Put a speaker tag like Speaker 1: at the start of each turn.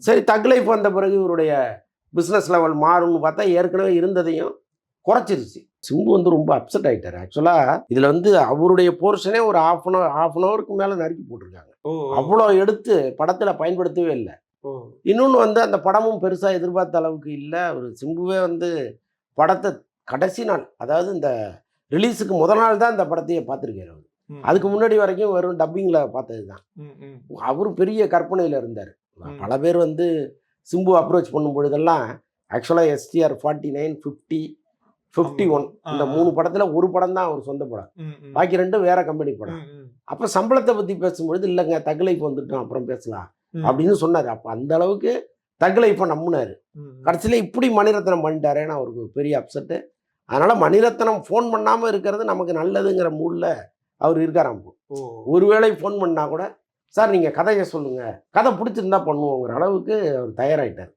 Speaker 1: சரி தக் லைஃப் வந்த பிறகு இவருடைய பிஸ்னஸ் லெவல் மாறும்னு பார்த்தா ஏற்கனவே இருந்ததையும் குறைச்சிருச்சு. சிம்பு வந்து ரொம்ப அப்செட் ஆகிட்டார். ஆக்சுவலாக இதில் வந்து அவருடைய போர்ஷனே ஒரு ஹாஃப் அன் ஹவருக்கு மேலே நறுக்கி போட்டிருக்காங்க. அவ்வளோ எடுத்து படத்தில் பயன்படுத்தவே இல்லை. இன்னொன்று வந்து அந்த படமும் பெருசாக எதிர்பார்த்த அளவுக்கு இல்லை. அவர் சிம்புவே வந்து படத்தை கடைசி நாள், அதாவது இந்த ரிலீஸுக்கு முதல் நாள் தான் இந்த படத்தையே பார்த்துருக்காரு அவர். அதுக்கு முன்னாடி வரைக்கும் வெறும் டப்பிங்கில் பார்த்தது தான். அவர் பெரிய கற்பனையில் இருந்தார். பல பேர் வந்து சிம்பு அப்ரோச் பண்ணும் பொழுதெல்லாம் ஆக்சுவலாக எஸ்டிஆர் 49, 50, 51 இந்த 3 படத்தில் ஒரு படம் தான் அவர் சொந்த படம். பாக்கி 2 வேற கம்பெனி படம். அப்போ சம்பளத்தை பற்றி பேசும்பொழுது இல்லைங்க தக் லைஃப் வந்துட்டோம் அப்புறம் பேசலாம் அப்படின்னு சொன்னார். அப்போ அந்த அளவுக்கு தக் லைஃப்பை நம்பினார். கடைசியில் இப்படி மணிரத்னம் பண்ணிட்டாரேன்னு அவருக்கு பெரிய அப்செட்டு. அதனால் மணிரத்னம் ஃபோன் பண்ணாமல் இருக்கிறது நமக்கு நல்லதுங்கிற மூடில் அவர் இருக்காராம். ஒருவேளை ஃபோன் பண்ணால் கூட சார் நீங்கள் கதையை சொல்லுங்கள், கதை பிடிச்சிருந்தா பண்ணுவோங்கிற அளவுக்கு அவர் தயாராகிட்டார்.